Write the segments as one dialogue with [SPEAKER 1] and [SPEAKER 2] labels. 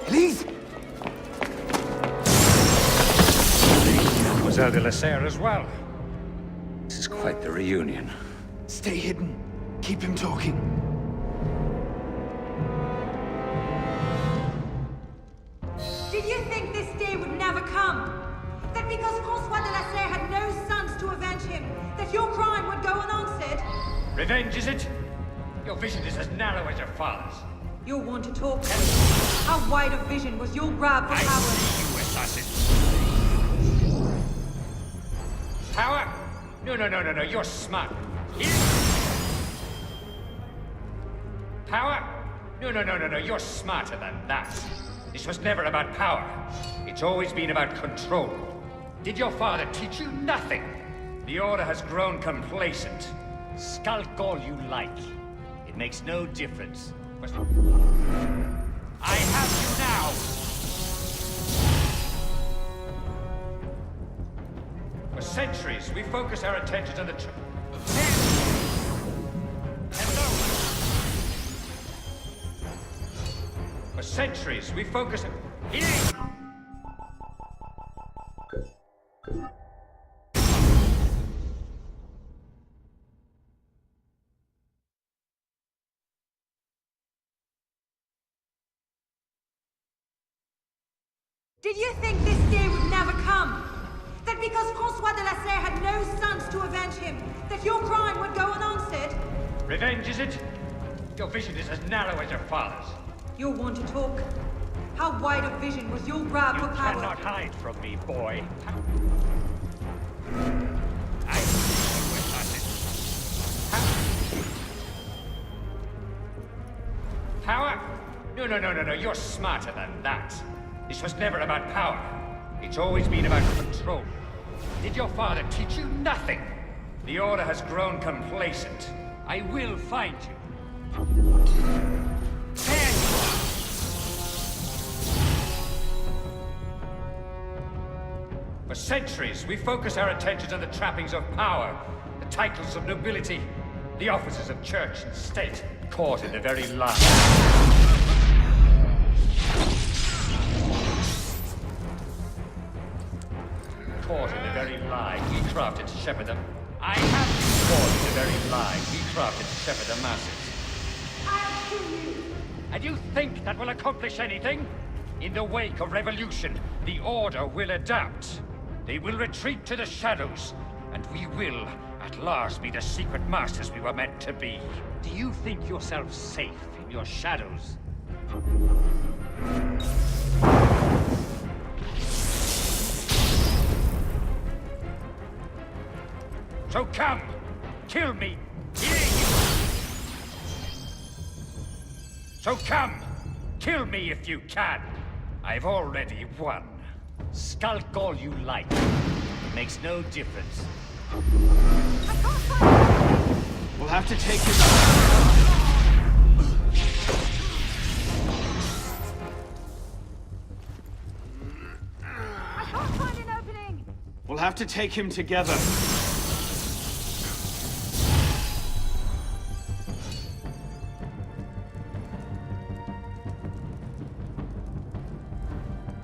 [SPEAKER 1] Elise!
[SPEAKER 2] Mademoiselle de la Serre as well. This is quite the reunion.
[SPEAKER 1] Stay hidden. Keep him talking.
[SPEAKER 3] Did you think this day would never come? That because Francois de la Serre had no sons to avenge him, that your crime would go unanswered?
[SPEAKER 2] Revenge, is it? Your vision is as narrow as your father's.
[SPEAKER 3] You'll want to talk. How wide of vision was your grab for
[SPEAKER 2] I
[SPEAKER 3] power?
[SPEAKER 2] see you, assassin. Power? No, you're smart. Power? No, you're smarter than that. This was never about power. It's always been about control. Did your father teach you nothing? The Order has grown complacent.
[SPEAKER 4] Skulk all you like. It makes no difference.
[SPEAKER 2] I have you now! For centuries, we focus our attentions on the Hello! For centuries, we focus...
[SPEAKER 3] Did you think this day would never come? That because Francois de la Serre had no sons to avenge him, that your crime would go unanswered?
[SPEAKER 2] Revenge, is it? Your vision is as narrow as your father's.
[SPEAKER 3] You'll want to talk. How wide of vision was your grab for
[SPEAKER 4] You
[SPEAKER 3] power?
[SPEAKER 4] cannot hide from me, boy.
[SPEAKER 2] I see you, assassin. Power? No, you're smarter than that. This was never about power. It's always been about control. Did your father teach you nothing? The Order has grown complacent.
[SPEAKER 4] I will find you.
[SPEAKER 2] There you are! For centuries, we focus our attentions on the trappings of power, the titles of nobility, the offices of church and state, caught in the very lie. Caught in the very lie we crafted to shepherd them. I have been caught in the very lie we crafted to shepherd the masses.
[SPEAKER 3] I'll kill you!
[SPEAKER 2] And you think that will accomplish anything? In the wake of revolution, the Order will adapt. They will retreat to the shadows, and we will, at last, be the secret masters we were meant to be.
[SPEAKER 4] Do you think yourself safe in your shadows?
[SPEAKER 2] So come, kill me. So come, kill me if you can. I've already won.
[SPEAKER 4] Skulk all you like. It makes no difference.
[SPEAKER 1] We'll have to take him...
[SPEAKER 3] I can't find an opening!
[SPEAKER 1] We'll have to take him together.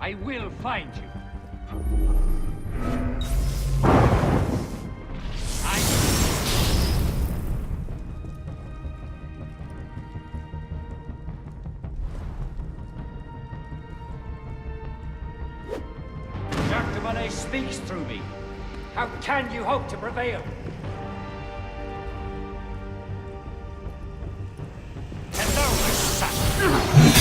[SPEAKER 4] I will find you.
[SPEAKER 2] Dr. Monet speaks through me. How can you hope to prevail? Hello, assassin!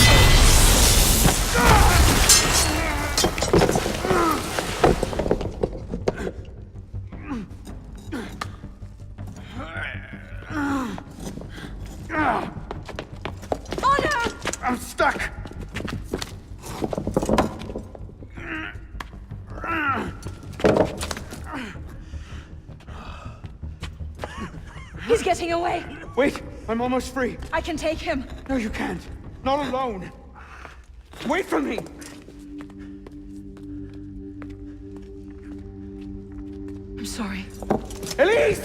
[SPEAKER 1] I'm stuck!
[SPEAKER 3] He's getting away!
[SPEAKER 1] Wait, I'm almost free.
[SPEAKER 3] I can take him.
[SPEAKER 1] No, you can't. Not alone. Wait for me!
[SPEAKER 3] I'm sorry.
[SPEAKER 1] Elise!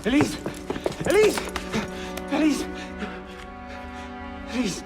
[SPEAKER 1] Elise! Elise! Elise! Elise!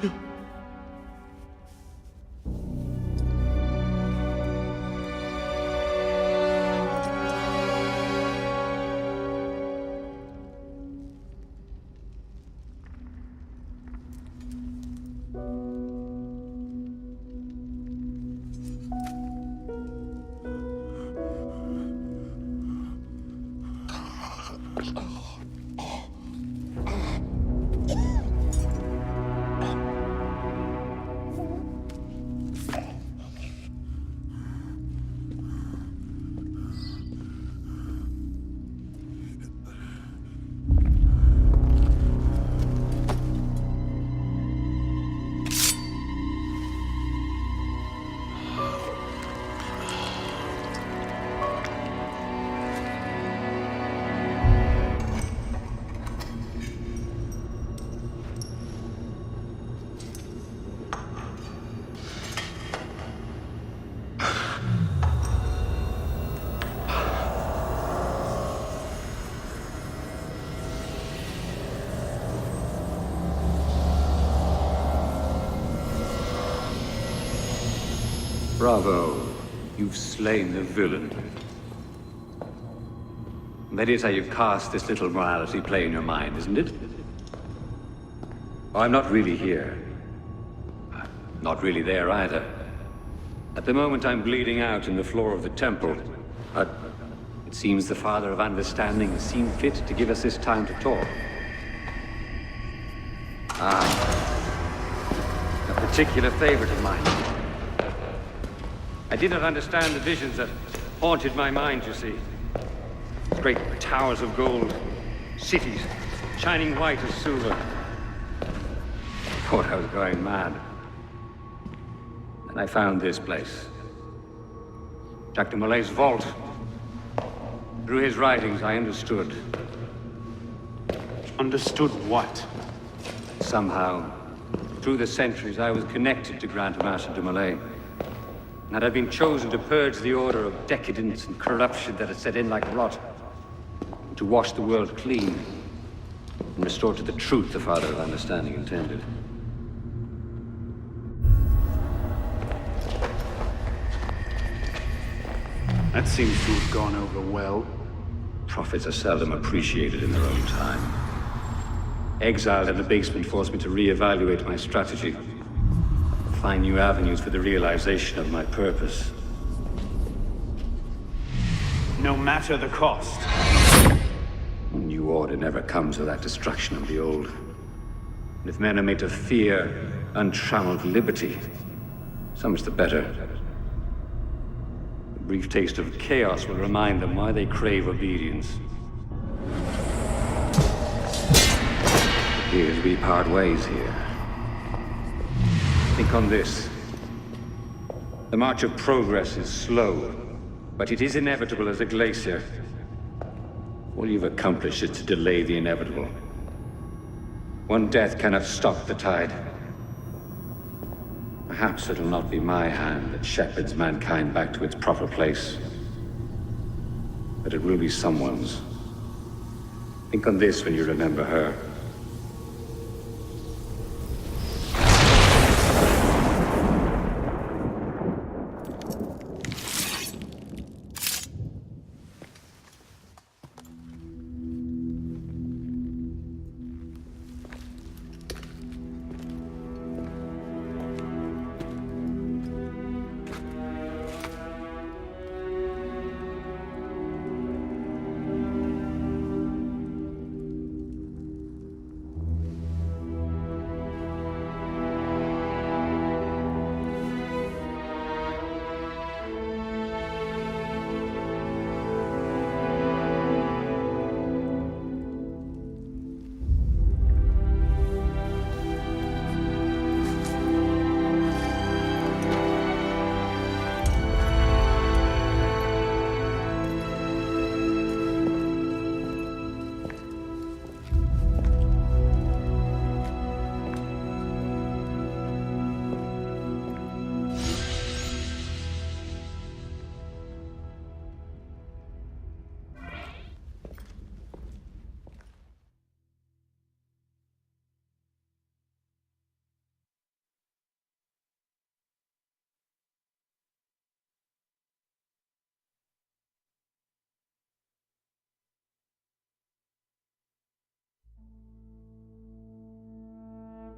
[SPEAKER 5] Bravo. You've slain the villain. That is how you cast this little morality play in your mind, isn't it? Oh, I'm not really here. Not really there either. At the moment, I'm bleeding out in the floor of the temple. But it seems the Father of Understanding has seen fit to give us this time to talk. A particular favorite of mine. I did not understand the visions that haunted my mind, you see. Great towers of gold, cities, shining white as silver. I thought I was going mad. And I found this place. Jacques de Molay's vault. Through his writings, I understood.
[SPEAKER 1] Understood what?
[SPEAKER 5] Somehow, through the centuries, I was connected to Grand Master de Molay. And I'd been chosen to purge the order of decadence and corruption that had set in like rot. And to wash the world clean. And restore to the truth the Father of Understanding intended.
[SPEAKER 1] That seems to have gone over well.
[SPEAKER 5] Prophets are seldom appreciated in their own time. Exiled in the basement forced me to reevaluate my strategy. Find new avenues for the realization of my purpose.
[SPEAKER 1] No matter the cost.
[SPEAKER 5] A new order never comes without destruction of the old. And if men are made to fear untrammeled liberty, so much the better. A brief taste of chaos will remind them why they crave obedience. It appears we part ways here. Think on this. The march of progress is slow, but it is inevitable as a glacier. All you've accomplished is to delay the inevitable. One death cannot stop the tide. Perhaps it'll not be my hand that shepherds mankind back to its proper place. But it will be someone's. Think on this when you remember her.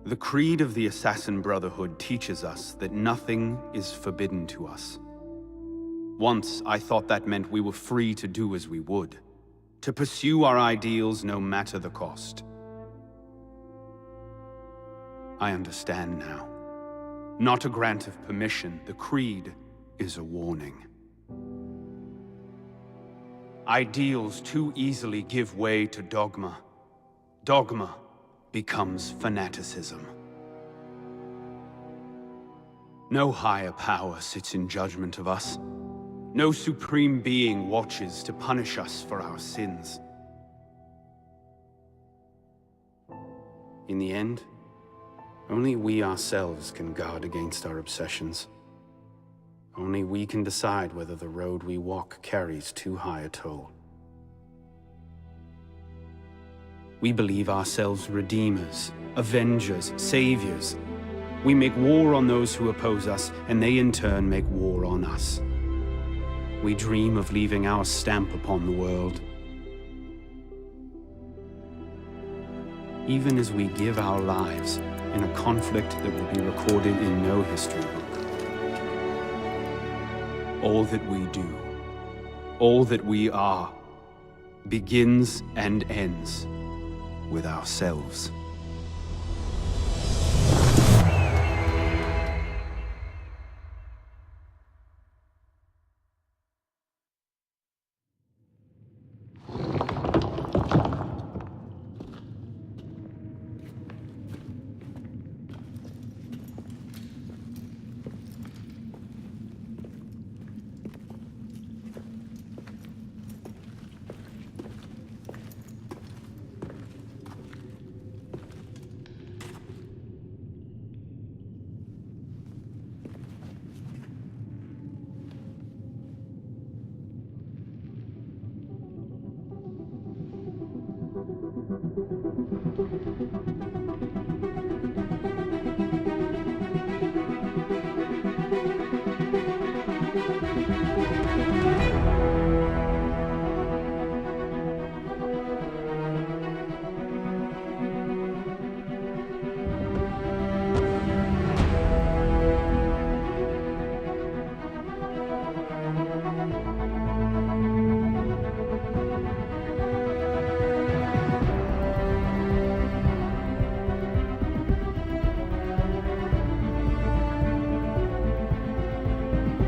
[SPEAKER 6] The creed of the Assassin Brotherhood teaches us that nothing is forbidden to us. Once, I thought that meant we were free to do as we would, to pursue our ideals no matter the cost. I understand now. Not a grant of permission, the creed is a warning. Ideals too easily give way to dogma. Dogma becomes fanaticism. No higher power sits in judgment of us. No supreme being watches to punish us for our sins. In the end, only we ourselves can guard against our obsessions. Only we can decide whether the road we walk carries too high a toll. We believe ourselves redeemers, avengers, saviors. We make war on those who oppose us, and they in turn make war on us. We dream of leaving our stamp upon the world. Even as we give our lives in a conflict that will be recorded in no history book. All that we do, all that we are, begins and ends with ourselves.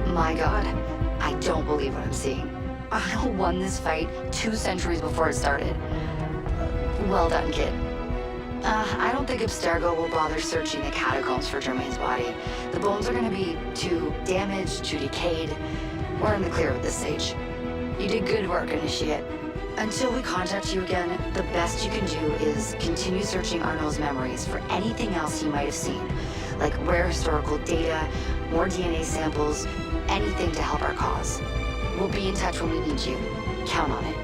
[SPEAKER 7] My god, I don't believe what I'm seeing. Arno won this fight 2 centuries before it started. Well done, kid. I don't think Abstergo will bother searching the catacombs for Germain's body. The bones are gonna be too damaged, too decayed. We're in the clear at this stage. You did good work, Initiate. Until we contact you again, the best you can do is continue searching Arno's memories for anything else he might have seen, like rare historical data, more DNA samples, anything to help our cause. We'll be in touch when we need you. Count on it.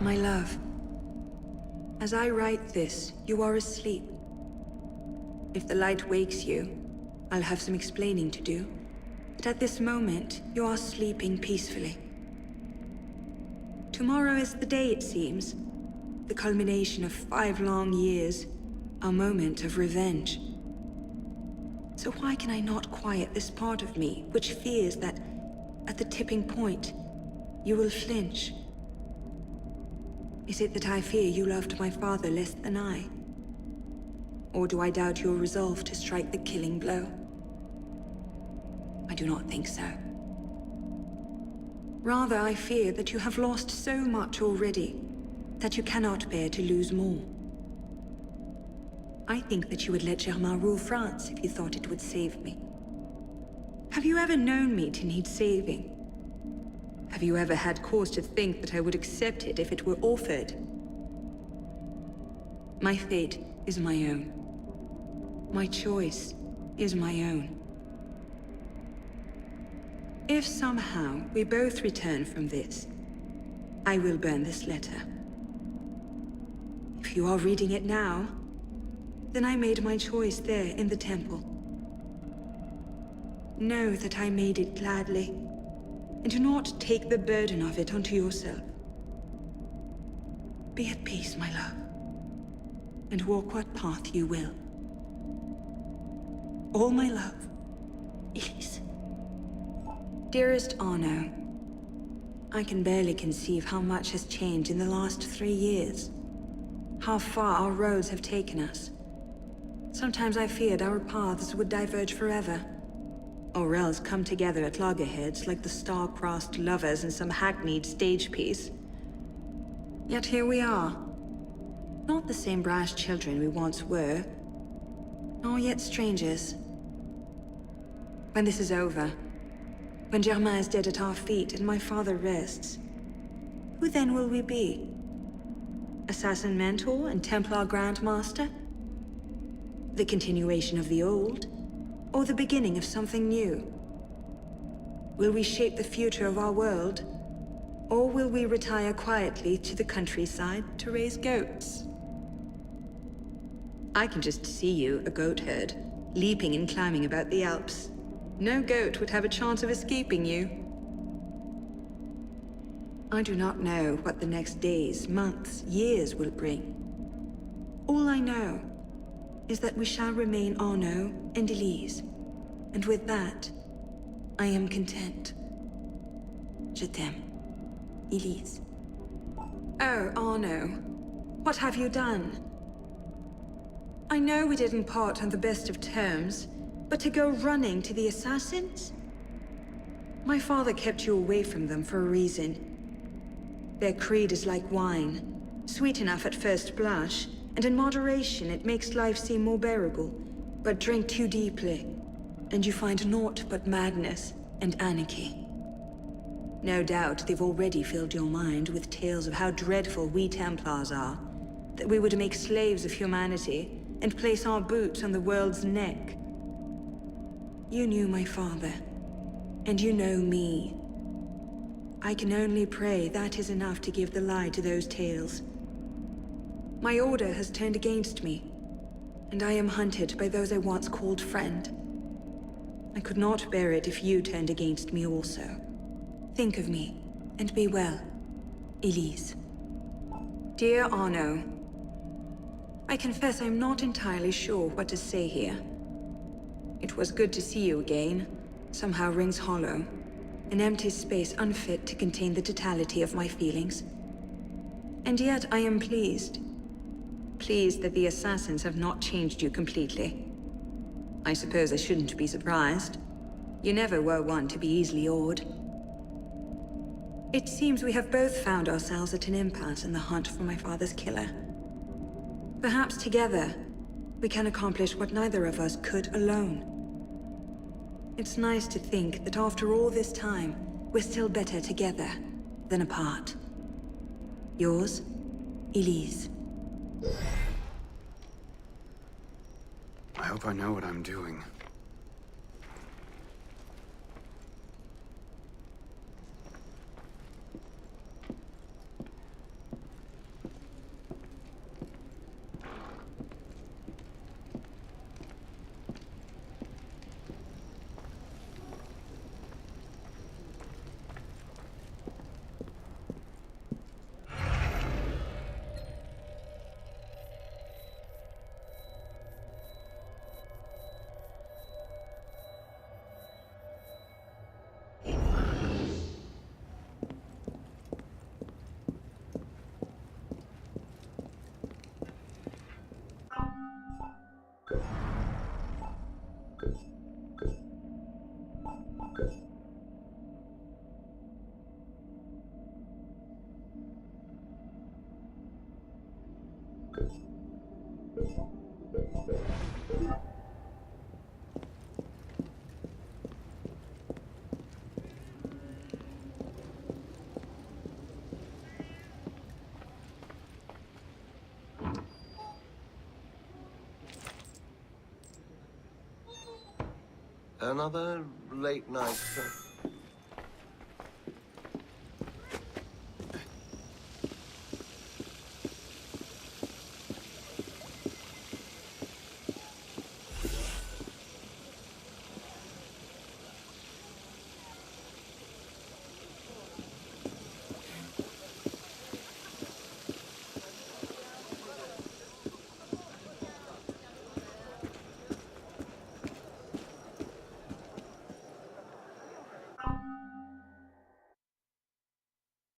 [SPEAKER 8] My love, as I write this, you are asleep. If the light wakes you, I'll have some explaining to do. But at this moment, you are sleeping peacefully. Tomorrow is the day, it seems. The culmination of 5 long years. Our moment of revenge. So why can I not quiet this part of me, which fears that, at the tipping point, you will flinch? Is it that I fear you loved my father less than I? Or do I doubt your resolve to strike the killing blow? I do not think so. Rather, I fear that you have lost so much already, that you cannot bear to lose more. I think that you would let Germain rule France if you thought it would save me. Have you ever known me to need saving? Have you ever had cause to think that I would accept it if it were offered? My fate is my own. My choice is my own. If somehow we both return from this, I will burn this letter. If you are reading it now, then I made my choice there in the temple. Know that I made it gladly, and do not take the burden of it onto yourself. Be at peace, my love, and walk what path you will. All my love, Elise. Dearest Arno, I can barely conceive how much has changed in the last 3 years. How far our roads have taken us. Sometimes I feared our paths would diverge forever, or else come together at loggerheads like the star-crossed lovers in some hackneyed stage piece. Yet here we are. Not the same brash children we once were, nor yet strangers. When this is over, when Germain is dead at our feet and my father rests, who then will we be? Assassin mentor and Templar Grandmaster? The continuation of the old, or the beginning of something new? Will we shape the future of our world, or will we retire quietly to the countryside to raise goats? I can just see you, a goat herd, leaping and climbing about the Alps. No goat would have a chance of escaping you. I do not know what the next days, months, years will bring. All I know is that we shall remain Arno and Elise, and with that, I am content. Je t'aime, Elise. Oh, Arno, what have you done? I know we didn't part on the best of terms, but to go running to the assassins? My father kept you away from them for a reason. Their creed is like wine, sweet enough at first blush, and in moderation it makes life seem more bearable. But drink too deeply, and you find naught but madness and anarchy. No doubt they've already filled your mind with tales of how dreadful we Templars are, that we would make slaves of humanity and place our boots on the world's neck. You knew my father, and you know me. I can only pray that is enough to give the lie to those tales. My order has turned against me, and I am hunted by those I once called friend. I could not bear it if you turned against me also. Think of me, and be well. Elise. Dear Arno, I confess I'm not entirely sure what to say here. It was good to see you again. Somehow rings hollow. An empty space unfit to contain the totality of my feelings. And yet I am pleased. Pleased that the assassins have not changed you completely. I suppose I shouldn't be surprised. You never were one to be easily awed. It seems we have both found ourselves at an impasse in the hunt for my father's killer. Perhaps together, we can accomplish what neither of us could alone. It's nice to think that after all this time, we're still better together than apart. Yours, Elise.
[SPEAKER 6] I hope I know what I'm doing.
[SPEAKER 9] Another late night.